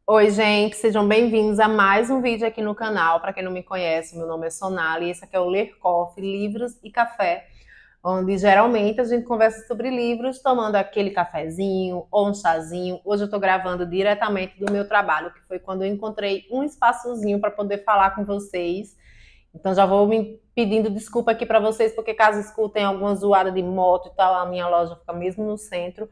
Oi, gente, sejam bem-vindos a mais um vídeo aqui no canal. Para quem não me conhece, meu nome é Sonali e esse aqui é o Ler Coffee, Livros e Café, onde geralmente a gente conversa sobre livros tomando aquele cafezinho ou um chazinho. Hoje eu estou gravando diretamente do meu trabalho, que foi quando eu encontrei um espaçozinho para poder falar com vocês. Então já vou me pedindo desculpa aqui para vocês, porque caso escutem alguma zoada de moto e tal, a minha loja fica mesmo no centro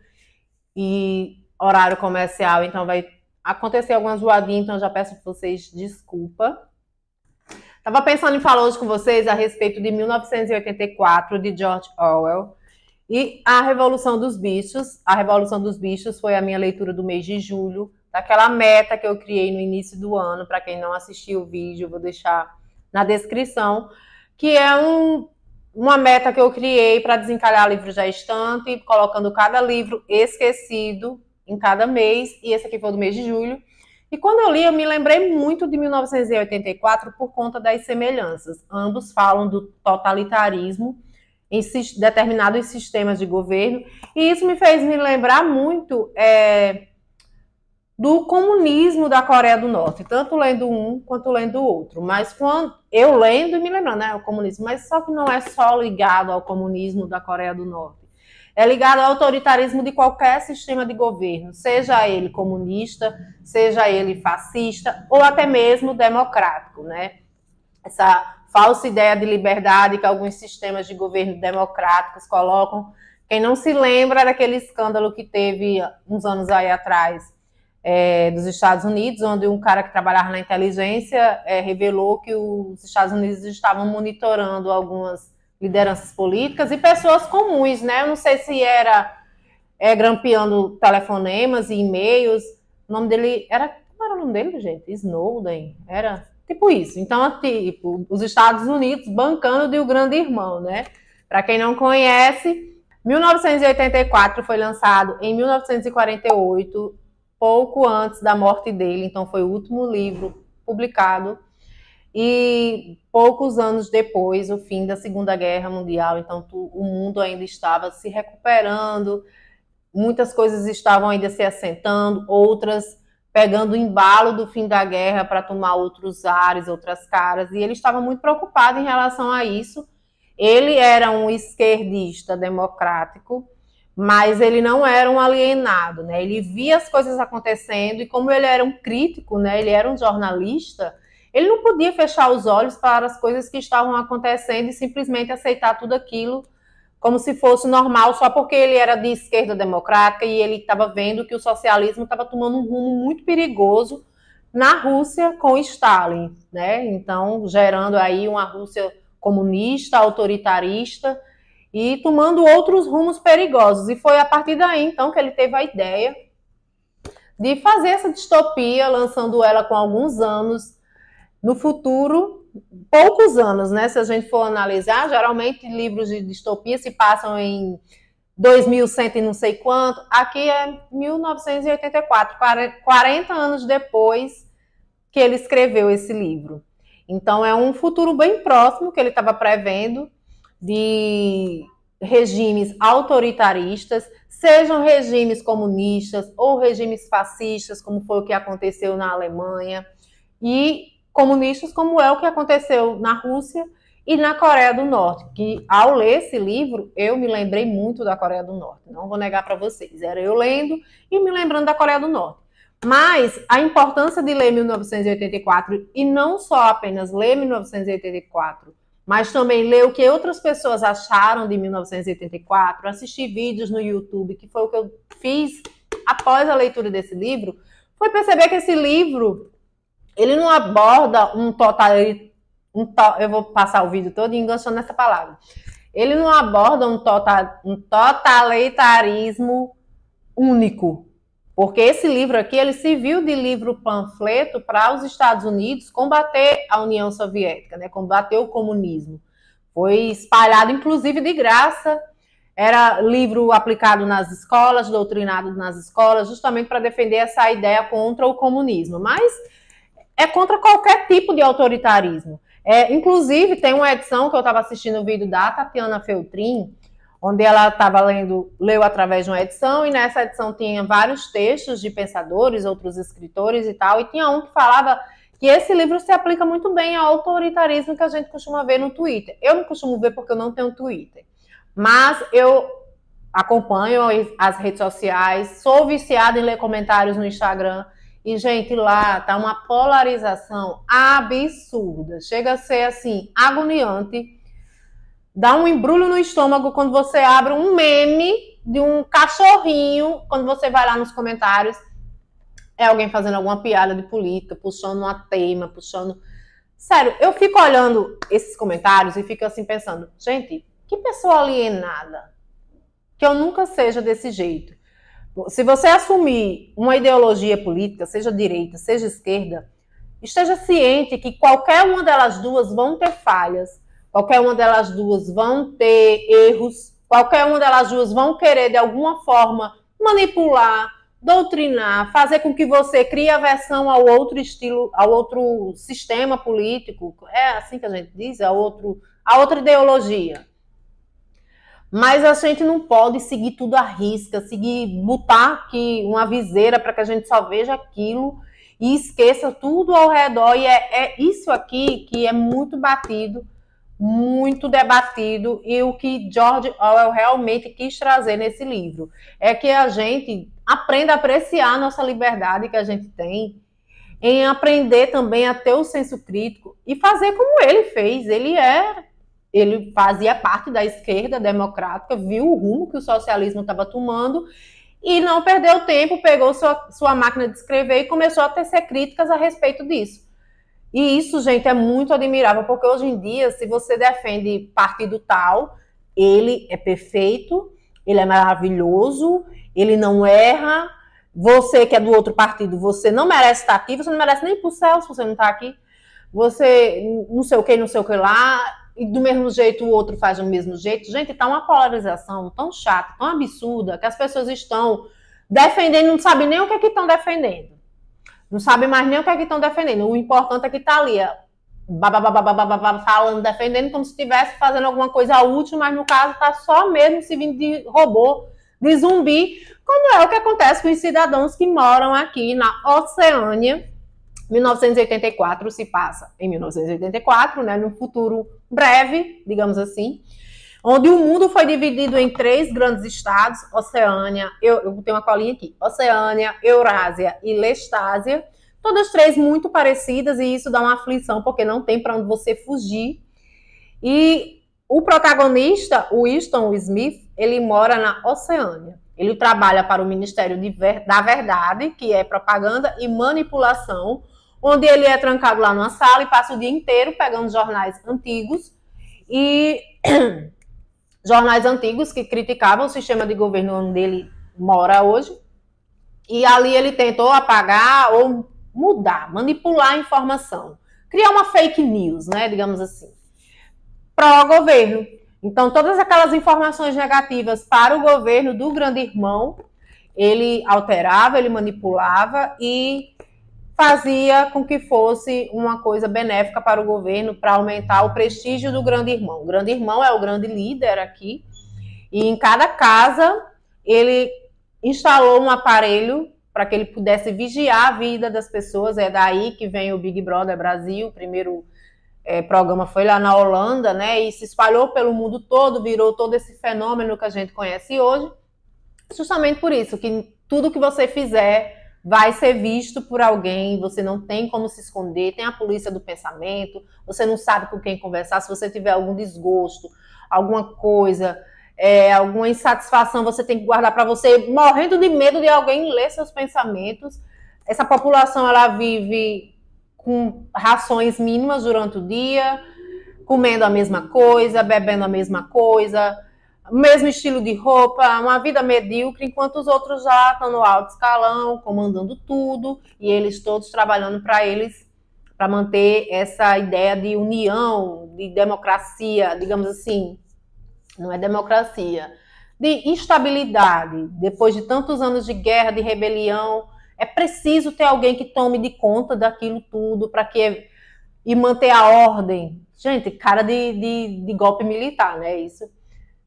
e horário comercial, então vai acontecer alguma zoadinha, então já peço para vocês desculpa. Tava pensando em falar hoje com vocês a respeito de 1984, de George Orwell, e a Revolução dos Bichos. A Revolução dos Bichos foi a minha leitura do mês de julho, daquela meta que eu criei no início do ano. Para quem não assistiu o vídeo, eu vou deixar na descrição, que é uma meta que eu criei para desencalhar livros da estante, colocando cada livro esquecido em cada mês, e esse aqui foi do mês de julho. E quando eu li, eu me lembrei muito de 1984 por conta das semelhanças. Ambos falam do totalitarismo em determinados sistemas de governo, e isso me fez me lembrar muito do comunismo da Coreia do Norte, tanto lendo um quanto lendo o outro. Mas quando eu lendo e me lembrando, né, o comunismo, mas só que não é só ligado ao comunismo da Coreia do Norte. É ligado ao autoritarismo de qualquer sistema de governo, seja ele comunista, seja ele fascista ou até mesmo democrático, né? Essa falsa ideia de liberdade que alguns sistemas de governo democráticos colocam. Quem não se lembra daquele escândalo que teve uns anos aí atrás dos Estados Unidos, onde um cara que trabalhava na inteligência revelou que os Estados Unidos estavam monitorando algumas lideranças políticas e pessoas comuns, né? Eu não sei se era grampeando telefonemas e e-mails. O nome dele era... Como era o nome dele, gente? Snowden. Era tipo isso. Então, tipo, os Estados Unidos bancando de o grande irmão, né? Para quem não conhece, 1984 foi lançado em 1948, pouco antes da morte dele. Então, foi o último livro publicado. E poucos anos depois, o fim da Segunda Guerra Mundial, então o mundo ainda estava se recuperando, muitas coisas estavam ainda se assentando, outras pegando o embalo do fim da guerra para tomar outros ares, outras caras, e ele estava muito preocupado em relação a isso. Ele era um esquerdista democrático, mas ele não era um alienado, né? Ele via as coisas acontecendo e como ele era um crítico, né? Ele era um jornalista. Ele não podia fechar os olhos para as coisas que estavam acontecendo e simplesmente aceitar tudo aquilo como se fosse normal, só porque ele era de esquerda democrática e ele estava vendo que o socialismo estava tomando um rumo muito perigoso na Rússia com Stalin, né? Então, gerando aí uma Rússia comunista, autoritarista e tomando outros rumos perigosos. E foi a partir daí, então, que ele teve a ideia de fazer essa distopia, lançando ela com alguns anos no futuro, poucos anos, né? Se a gente for analisar, geralmente livros de distopia se passam em 2100 e não sei quanto. Aqui é 1984, 40 anos depois que ele escreveu esse livro. Então é um futuro bem próximo que ele estava prevendo de regimes autoritaristas, sejam regimes comunistas ou regimes fascistas, como foi o que aconteceu na Alemanha, e comunistas, como é o que aconteceu na Rússia e na Coreia do Norte, que ao ler esse livro, eu me lembrei muito da Coreia do Norte, não vou negar para vocês, era eu lendo e me lembrando da Coreia do Norte. Mas a importância de ler 1984, e não só apenas ler 1984, mas também ler o que outras pessoas acharam de 1984, assistir vídeos no YouTube, que foi o que eu fiz após a leitura desse livro, foi perceber que esse livro ele não aborda eu vou passar o vídeo todo enganchando nessa palavra. Ele não aborda um totalitarismo único. Porque esse livro aqui, ele serviu de livro panfleto para os Estados Unidos combater a União Soviética, né? Combater o comunismo. Foi espalhado, inclusive, de graça. Era livro aplicado nas escolas, doutrinado nas escolas, justamente para defender essa ideia contra o comunismo. Mas é contra qualquer tipo de autoritarismo. Inclusive, tem uma edição que eu estava assistindo o vídeo da Tatiana Feltrin, onde ela estava leu através de uma edição, e nessa edição tinha vários textos de pensadores, outros escritores e tal, e tinha um que falava que esse livro se aplica muito bem ao autoritarismo que a gente costuma ver no Twitter. Eu não costumo ver porque eu não tenho Twitter, mas eu acompanho as redes sociais, sou viciada em ler comentários no Instagram, e, gente, lá tá uma polarização absurda, chega a ser, assim, agoniante. Dá um embrulho no estômago quando você abre um meme de um cachorrinho, quando você vai lá nos comentários, é alguém fazendo alguma piada de política, puxando uma tema, puxando... Sério, eu fico olhando esses comentários e fico assim pensando, gente, que pessoa alienada, que eu nunca seja desse jeito. Se você assumir uma ideologia política, seja direita, seja esquerda, esteja ciente que qualquer uma delas duas vão ter falhas, qualquer uma delas duas vão ter erros, qualquer uma delas duas vão querer, de alguma forma, manipular, doutrinar, fazer com que você crie aversão ao outro estilo, ao outro sistema político, é assim que a gente diz, a outra ideologia. Mas a gente não pode seguir tudo à risca, botar aqui uma viseira para que a gente só veja aquilo e esqueça tudo ao redor. E é isso aqui que é muito batido, muito debatido, e o que George Orwell realmente quis trazer nesse livro é que a gente aprenda a apreciar a nossa liberdade que a gente tem, em aprender também a ter o senso crítico e fazer como ele fez. Ele fazia parte da esquerda democrática, viu o rumo que o socialismo estava tomando e não perdeu tempo, pegou sua máquina de escrever e começou a tecer críticas a respeito disso. E isso, gente, é muito admirável, porque hoje em dia, se você defende partido tal, ele é perfeito, ele é maravilhoso, ele não erra. Você que é do outro partido, você não merece estar aqui, você não merece nem ir pro céu se você não está aqui. Você não sei o que lá, e do mesmo jeito o outro faz do mesmo jeito. Gente, tá uma polarização tão chata, tão absurda, que as pessoas estão defendendo, não sabem nem o que estão defendendo. Não sabem mais nem o que estão defendendo. O importante é que tá ali, falando, defendendo, como se estivesse fazendo alguma coisa útil, mas no caso tá só mesmo se vindo de robô, de zumbi, como é o que acontece com os cidadãos que moram aqui na Oceânia. 1984 se passa em 1984, né, num futuro breve, digamos assim, onde o mundo foi dividido em 3 grandes estados, Oceânia, eu tenho uma colinha aqui, Oceânia, Eurásia e Lestásia, todas 3 muito parecidas, e isso dá uma aflição, porque não tem para onde você fugir. E o protagonista, o Winston Smith, ele mora na Oceânia. Ele trabalha para o Ministério da Verdade, que é propaganda e manipulação, onde ele é trancado lá numa sala e passa o dia inteiro pegando jornais antigos, e jornais antigos que criticavam o sistema de governo onde ele mora hoje, e ali ele tentou apagar ou mudar, manipular a informação, criar uma fake news, né, digamos assim, pró-governo. Então, todas aquelas informações negativas para o governo do grande irmão, ele alterava, ele manipulava e fazia com que fosse uma coisa benéfica para o governo, para aumentar o prestígio do grande irmão. O grande irmão é o grande líder aqui, e em cada casa ele instalou um aparelho para que ele pudesse vigiar a vida das pessoas. É daí que vem o Big Brother Brasil. O primeiro programa foi lá na Holanda, né, e se espalhou pelo mundo todo, virou todo esse fenômeno que a gente conhece hoje, justamente por isso, que tudo que você fizer vai ser visto por alguém, você não tem como se esconder, tem a polícia do pensamento, você não sabe com quem conversar, se você tiver algum desgosto, alguma coisa, alguma insatisfação, você tem que guardar para você, morrendo de medo de alguém ler seus pensamentos. Essa população, ela vive com rações mínimas durante o dia, comendo a mesma coisa, bebendo a mesma coisa, mesmo estilo de roupa, uma vida medíocre, enquanto os outros já estão no alto escalão, comandando tudo, e eles todos trabalhando para eles, para manter essa ideia de união, de democracia, digamos assim, não é democracia, de instabilidade. Depois de tantos anos de guerra, de rebelião, é preciso ter alguém que tome de conta daquilo tudo e manter a ordem. Gente, cara de golpe militar, né? Isso.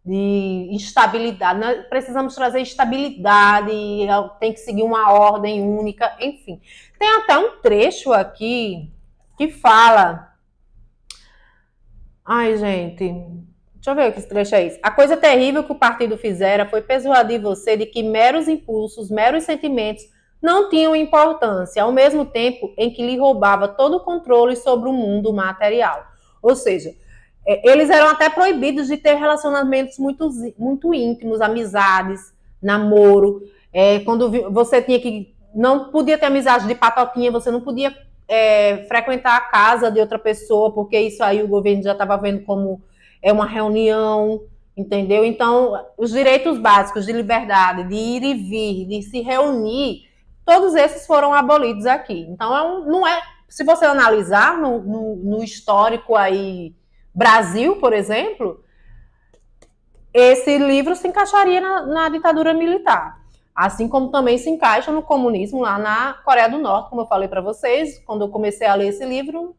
de instabilidade. Nós precisamos trazer estabilidade, tem que seguir uma ordem única, enfim. Tem até um trecho aqui que fala... Ai, gente, deixa eu ver o que esse trecho é isso. A coisa terrível que o partido fizera foi persuadir você de que meros impulsos, meros sentimentos não tinham importância, ao mesmo tempo em que lhe roubava todo o controle sobre o mundo material. Ou seja, eles eram até proibidos de ter relacionamentos muito íntimos, amizades, namoro. Quando você tinha que... Não podia ter amizade de patoquinha, você não podia frequentar a casa de outra pessoa, porque isso aí o governo já estava vendo como uma reunião, entendeu? Então, os direitos básicos de liberdade, de ir e vir, de se reunir, todos esses foram abolidos aqui. Então, não é... Se você analisar no histórico aí, Brasil, por exemplo, esse livro se encaixaria na ditadura militar. Assim como também se encaixa no comunismo lá na Coreia do Norte, como eu falei para vocês. Quando eu comecei a ler esse livro,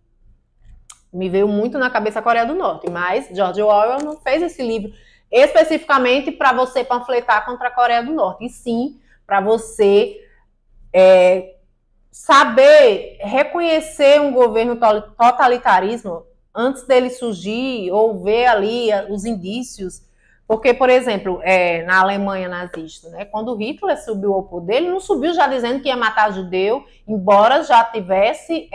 me veio muito na cabeça a Coreia do Norte. Mas George Orwell não fez esse livro especificamente para você panfletar contra a Coreia do Norte, e sim para você saber reconhecer um governo totalitarismo antes dele surgir, ou ver ali os indícios. Porque, por exemplo, na Alemanha nazista, né, quando Hitler subiu ao poder, ele não subiu já dizendo que ia matar judeu, embora já tivesse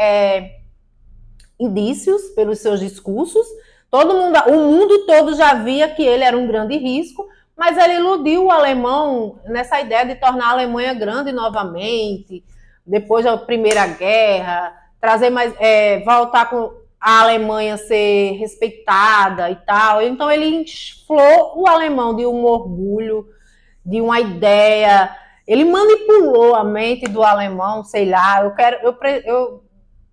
indícios pelos seus discursos. O mundo todo já via que ele era um grande risco, mas ele iludiu o alemão nessa ideia de tornar a Alemanha grande novamente, depois da Primeira Guerra, trazer mais, voltar com a Alemanha ser respeitada e tal. Então ele inflou o alemão de um orgulho, de uma ideia. Ele manipulou a mente do alemão, sei lá. Eu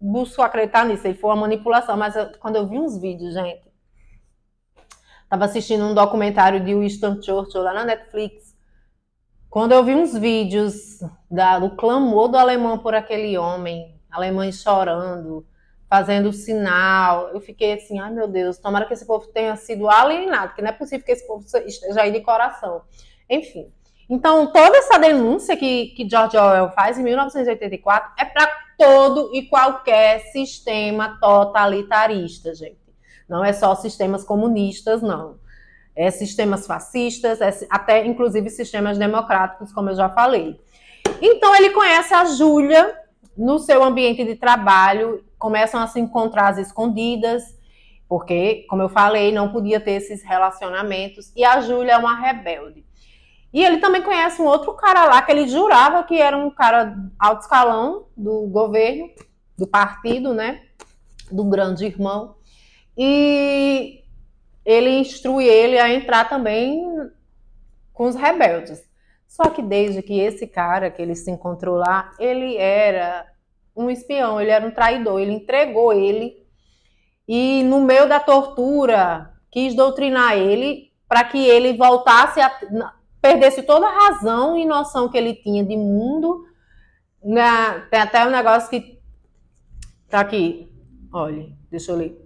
busco acreditar nisso, se for uma manipulação, mas quando eu vi uns vídeos, gente, estava assistindo um documentário de Winston Churchill lá na Netflix. Quando eu vi uns vídeos do clamor do alemão por aquele homem, alemães chorando, fazendo sinal, eu fiquei assim, ai meu Deus, tomara que esse povo tenha sido alienado, porque não é possível que esse povo esteja aí de coração. Enfim, então toda essa denúncia que George Orwell faz em 1984 é para todo e qualquer sistema totalitarista, gente. Não é só sistemas comunistas, não. É sistemas fascistas, até inclusive sistemas democráticos, como eu já falei. Então ele conhece a Júlia no seu ambiente de trabalho, começam a se encontrar às escondidas, porque, como eu falei, não podia ter esses relacionamentos, e a Júlia é uma rebelde. E ele também conhece um outro cara lá, que ele jurava que era um cara alto escalão do governo, do partido, né, do grande irmão, e ele instrui ele a entrar também com os rebeldes. Só que desde que esse cara que ele se encontrou lá, ele era um espião, ele era um traidor, ele entregou ele e no meio da tortura quis doutrinar ele para que ele voltasse perdesse toda a razão e noção que ele tinha de mundo. Tem até um negócio que tá aqui, olha, deixa eu ler.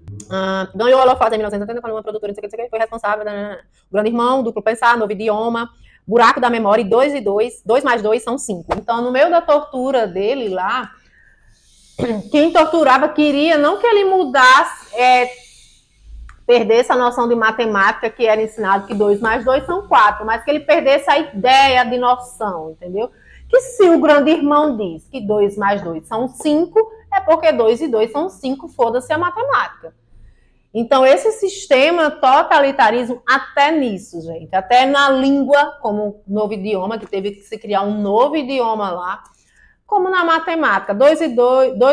Ganhou o holofote em 1980 quando uma produtora, não sei o que, foi responsável, o grande irmão, duplo pensar, novo idioma, buraco da memória, e 2 e 2, 2 mais 2 são 5. Então, no meio da tortura dele lá, quem torturava queria não que ele mudasse, perdesse a noção de matemática que era ensinado, que 2 mais 2 são 4, mas que ele perdesse a ideia de noção, entendeu? Que se o grande irmão diz que 2 mais 2 são 5, é porque 2 e 2 são 5, foda-se a matemática. Então, esse sistema totalitarismo, até nisso, gente, até na língua, como novo idioma, que teve que se criar um novo idioma lá, como na matemática, 2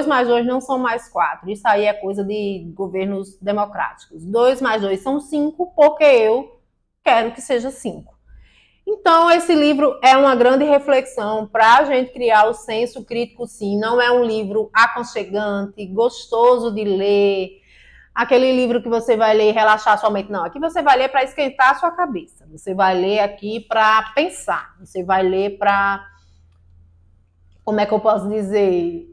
mais 2 não são mais 4. Isso aí é coisa de governos democráticos. 2 mais 2 são 5, porque eu quero que seja 5. Então, esse livro é uma grande reflexão para a gente criar o senso crítico, sim. Não é um livro aconchegante, gostoso de ler, aquele livro que você vai ler e relaxar sua mente. Não, aqui você vai ler para esquentar a sua cabeça. Você vai ler aqui para pensar. Você vai ler para... Como é que eu posso dizer?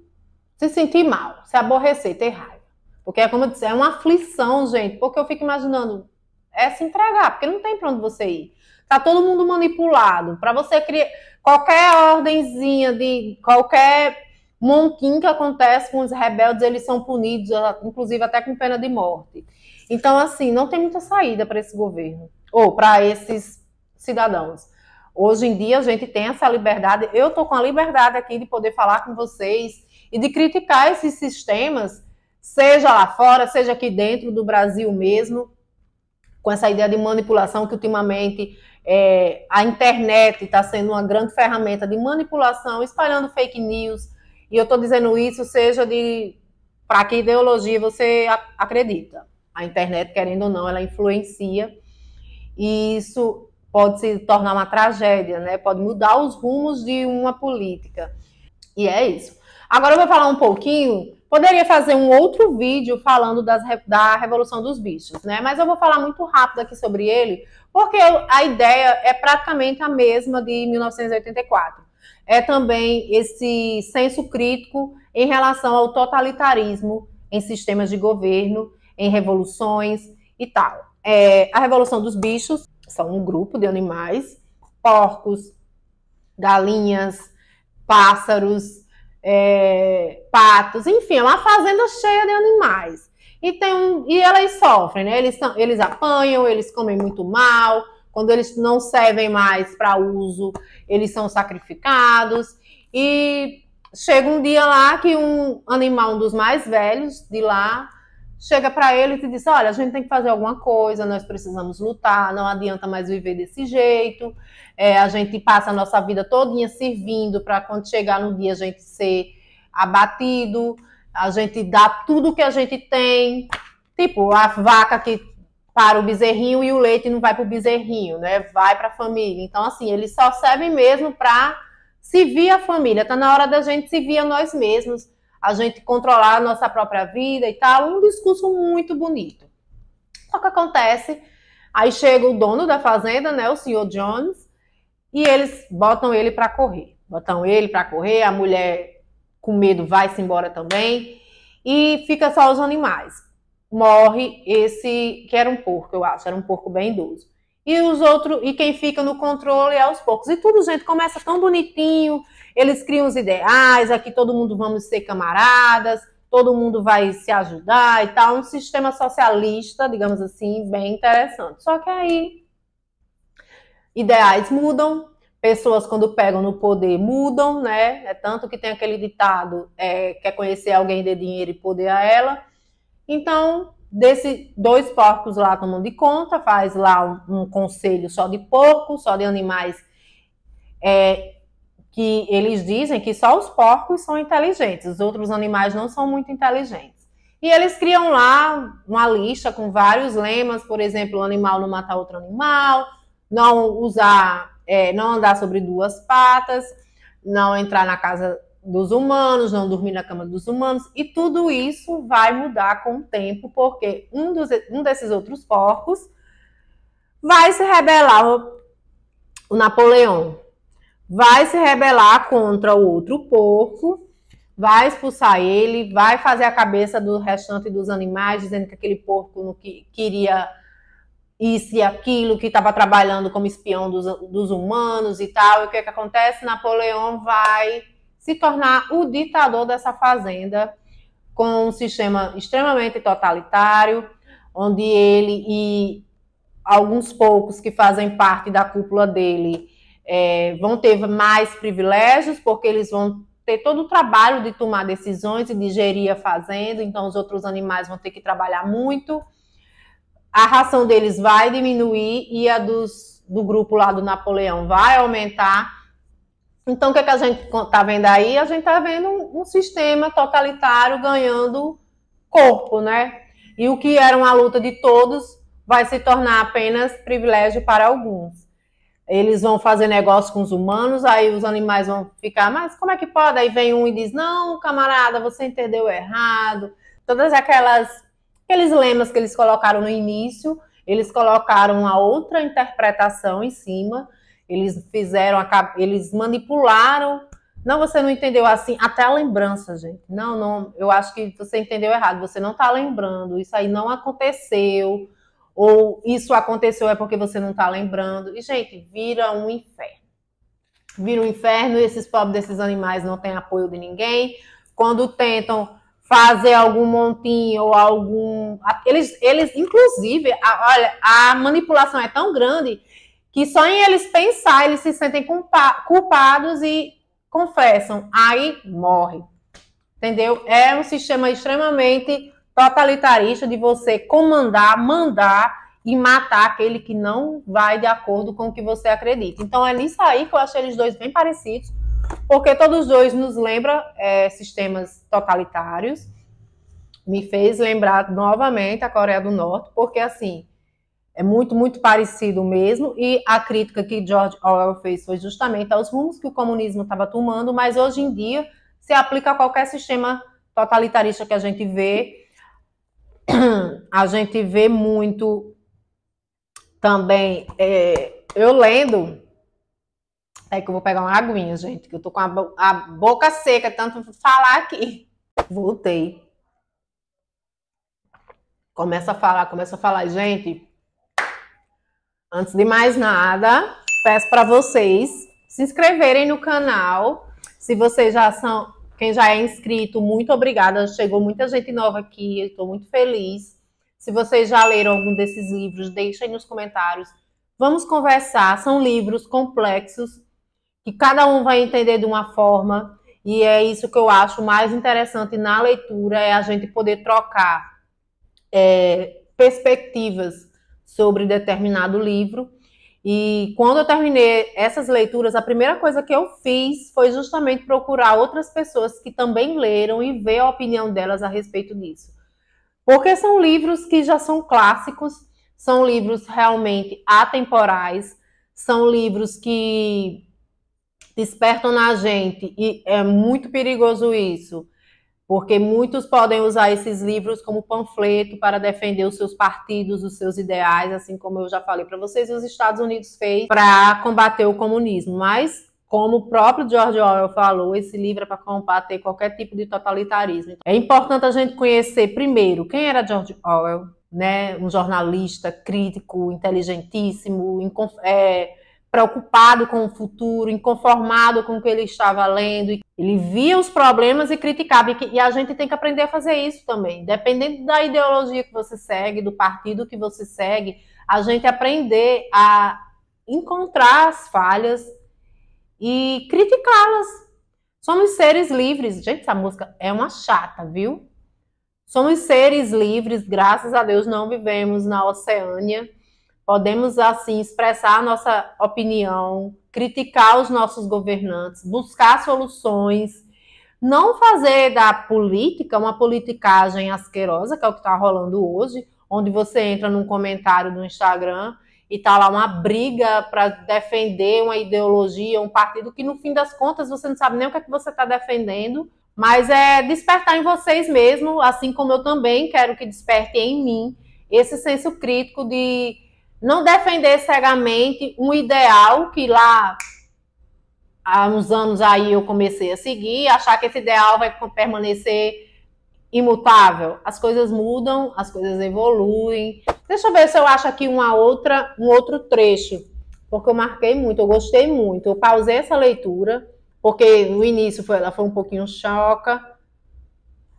Se sentir mal, se aborrecer, ter raiva. Porque, como eu disse, é uma aflição, gente. Porque eu fico imaginando é se entregar, porque não tem para onde você ir. Tá todo mundo manipulado. Para você criar qualquer ordenzinha de qualquer monquim que acontece com os rebeldes, eles são punidos, inclusive até com pena de morte. Então, assim, não tem muita saída para esse governo, ou para esses cidadãos. Hoje em dia, a gente tem essa liberdade, eu estou com a liberdade aqui de poder falar com vocês e de criticar esses sistemas, seja lá fora, seja aqui dentro do Brasil mesmo, com essa ideia de manipulação que ultimamente a internet está sendo uma grande ferramenta de manipulação, espalhando fake news, e eu estou dizendo isso seja para que ideologia você acredita. A internet, querendo ou não, ela influencia, e isso pode se tornar uma tragédia, né? Pode mudar os rumos de uma política. E é isso. Agora eu vou falar um pouquinho, poderia fazer um outro vídeo falando da Revolução dos Bichos, né? Mas eu vou falar muito rápido aqui sobre ele, porque a ideia é praticamente a mesma de 1984. É também esse senso crítico em relação ao totalitarismo em sistemas de governo, em revoluções e tal. A Revolução dos Bichos são um grupo de animais, porcos, galinhas, pássaros, patos, enfim, é uma fazenda cheia de animais. E elas sofrem, né? Eles apanham, eles comem muito mal, quando eles não servem mais para uso, eles são sacrificados. E chega um dia lá que um animal, um dos mais velhos de lá, chega para eles e diz: olha, a gente tem que fazer alguma coisa, nós precisamos lutar, não adianta mais viver desse jeito. A gente passa a nossa vida todinha servindo para quando chegar no dia a gente ser abatido, a gente dá tudo que a gente tem, tipo a vaca que para o bezerrinho e o leite não vai para o bezerrinho, né? Vai para a família. Então, assim, eles só servem mesmo para servir a família. Tá na hora da gente servir a nós mesmos, a gente controlar a nossa própria vida e tal. Um discurso muito bonito. Só que acontece, aí chega o dono da fazenda, né? O senhor Jones, e eles botam ele para correr. Botam ele para correr, a mulher com medo vai-se embora também, e fica só os animais. Morre esse, que era um porco, eu acho, era um porco bem idoso. E os outros, e quem fica no controle é os porcos. E tudo, gente, começa tão bonitinho, eles criam os ideais, aqui todo mundo vamos ser camaradas, todo mundo vai se ajudar e tal, um sistema socialista, digamos assim, bem interessante. Só que aí, ideais mudam, pessoas quando pegam no poder mudam, né? É tanto que tem aquele ditado, quer conhecer alguém, dê dinheiro e poder a ela. Então, desses 2 porcos lá tomam de conta, faz lá um conselho só de porcos, só de animais, que eles dizem que só os porcos são inteligentes, os outros animais não são muito inteligentes. E eles criam lá uma lista com vários lemas, por exemplo, o animal não matar outro animal, não andar sobre 2 patas, não entrar na casa dos humanos, não dormir na cama dos humanos, e tudo isso vai mudar com o tempo, porque um desses outros porcos vai se rebelar, o Napoleão vai se rebelar contra o outro porco, vai expulsar ele, vai fazer a cabeça do restante dos animais, dizendo que aquele porco não queria isso e aquilo, que estava trabalhando como espião dos humanos e tal. E o que acontece? Napoleão vai se tornar o ditador dessa fazenda, com um sistema extremamente totalitário, onde ele e alguns poucos que fazem parte da cúpula dele vão ter mais privilégios, porque eles vão ter todo o trabalho de tomar decisões e de gerir a fazenda, então os outros animais vão ter que trabalhar muito, a ração deles vai diminuir e a do grupo lá do Napoleão vai aumentar. Então, o que a gente está vendo aí? A gente está vendo um sistema totalitário ganhando corpo, né? E o que era uma luta de todos vai se tornar apenas privilégio para alguns. Eles vão fazer negócio com os humanos, aí os animais vão ficar, mas como é que pode? Aí vem um e diz, não, camarada, você entendeu errado. Todas aqueles lemas que eles colocaram no início, eles colocaram uma outra interpretação em cima. Eles manipularam. Não, você não entendeu assim, até a lembrança, gente. Não, eu acho que você entendeu errado, você não está lembrando, isso aí não aconteceu. ou isso aconteceu é porque você não está lembrando. E, gente, vira um inferno. Vira um inferno, esses pobres desses animais não têm apoio de ninguém. Quando tentam fazer algum montinho ou algum... Eles inclusive, olha, a manipulação é tão grande que só em eles pensar, eles se sentem culpados e confessam. Aí morre. Entendeu? É um sistema extremamente totalitarista de você comandar, mandar e matar aquele que não vai de acordo com o que você acredita. Então é nisso aí que eu achei eles dois bem parecidos, porque todos os dois nos lembram sistemas totalitários. Me fez lembrar novamente a Coreia do Norte, porque assim, é muito, muito parecido mesmo, e a crítica que George Orwell fez foi justamente aos rumos que o comunismo estava tomando, mas hoje em dia se aplica a qualquer sistema totalitarista que a gente vê. A gente vê muito também, eu lendo, é que eu vou pegar uma aguinha, gente, que eu tô com a boca seca, tanto falar aqui. Voltei. Começa a falar. Gente, antes de mais nada, peço para vocês se inscreverem no canal. Se vocês já são, quem já é inscrito, muito obrigada. Chegou muita gente nova aqui, eu estou muito feliz. Se vocês já leram algum desses livros, deixem nos comentários. Vamos conversar. São livros complexos que cada um vai entender de uma forma. E é isso que eu acho mais interessante na leitura, é a gente poder trocar perspectivas sobre determinado livro. E quando eu terminei essas leituras, a primeira coisa que eu fiz foi justamente procurar outras pessoas que também leram e ver a opinião delas a respeito disso. Porque são livros que já são clássicos, são livros realmente atemporais, são livros que despertam na gente, e é muito perigoso isso, porque muitos podem usar esses livros como panfleto para defender os seus partidos, os seus ideais, assim como eu já falei para vocês, os Estados Unidos fez para combater o comunismo. Mas, como o próprio George Orwell falou, esse livro é para combater qualquer tipo de totalitarismo. É importante a gente conhecer primeiro quem era George Orwell, né? Um jornalista crítico, inteligentíssimo, preocupado com o futuro, inconformado com o que ele estava lendo. Ele via os problemas e criticava. E a gente tem que aprender a fazer isso também. Dependendo da ideologia que você segue, do partido que você segue, a gente aprender a encontrar as falhas e criticá-las. Somos seres livres. Gente, essa música é uma chata, viu? Somos seres livres, graças a Deus não vivemos na Oceânia. Podemos, assim, expressar a nossa opinião, criticar os nossos governantes, buscar soluções, não fazer da política uma politicagem asquerosa, que é o que está rolando hoje, onde você entra num comentário do Instagram e tá lá uma briga para defender uma ideologia, um partido que, no fim das contas, você não sabe nem o que é que você está defendendo, mas é despertar em vocês mesmo, assim como eu também quero que desperte em mim esse senso crítico de não defender cegamente um ideal que lá há uns anos aí eu comecei a seguir, achar que esse ideal vai permanecer imutável. As coisas mudam, as coisas evoluem. Deixa eu ver se eu acho aqui um outro trecho, porque eu marquei muito, eu gostei muito. Eu pausei essa leitura, porque no início ela foi um pouquinho choca,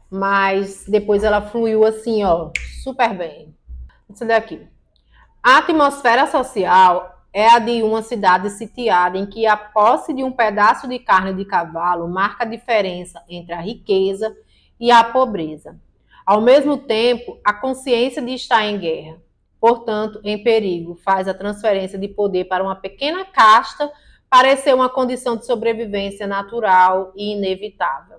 mas depois ela fluiu assim, ó, super bem. Esse daqui. A atmosfera social é a de uma cidade sitiada em que a posse de um pedaço de carne de cavalo marca a diferença entre a riqueza e a pobreza. Ao mesmo tempo, a consciência de estar em guerra, portanto, em perigo, faz a transferência de poder para uma pequena casta parecer uma condição de sobrevivência natural e inevitável.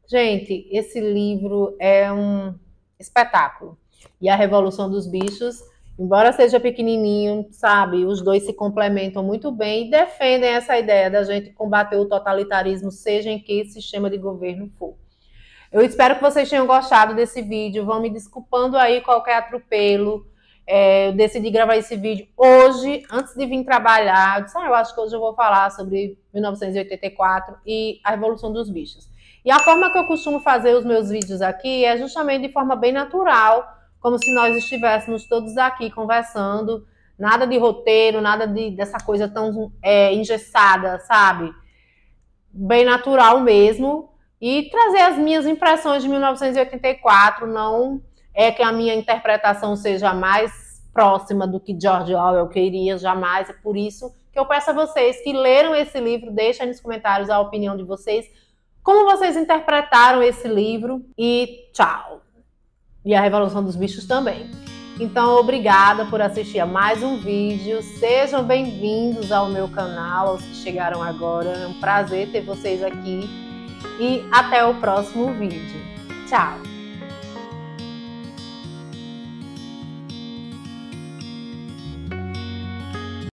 Gente, esse livro é um espetáculo. E a Revolução dos Bichos, embora seja pequenininho, sabe, os dois se complementam muito bem e defendem essa ideia da gente combater o totalitarismo, seja em que sistema de governo for. Eu espero que vocês tenham gostado desse vídeo. Vão me desculpando aí qualquer atropelo. Eu decidi gravar esse vídeo hoje, antes de vir trabalhar. Eu disse, eu acho que hoje eu vou falar sobre 1984 e a Revolução dos Bichos. E a forma que eu costumo fazer os meus vídeos aqui é justamente de forma bem natural, como se nós estivéssemos todos aqui conversando, nada de roteiro, nada dessa coisa tão engessada, sabe? Bem natural mesmo, e trazer as minhas impressões de 1984, não é que a minha interpretação seja mais próxima do que George Orwell queria, jamais, é por isso que eu peço a vocês que leram esse livro, deixem nos comentários a opinião de vocês, como vocês interpretaram esse livro, e tchau! E a Revolução dos Bichos também. Então, obrigada por assistir a mais um vídeo. Sejam bem-vindos ao meu canal, aos que chegaram agora. É um prazer ter vocês aqui. E até o próximo vídeo. Tchau!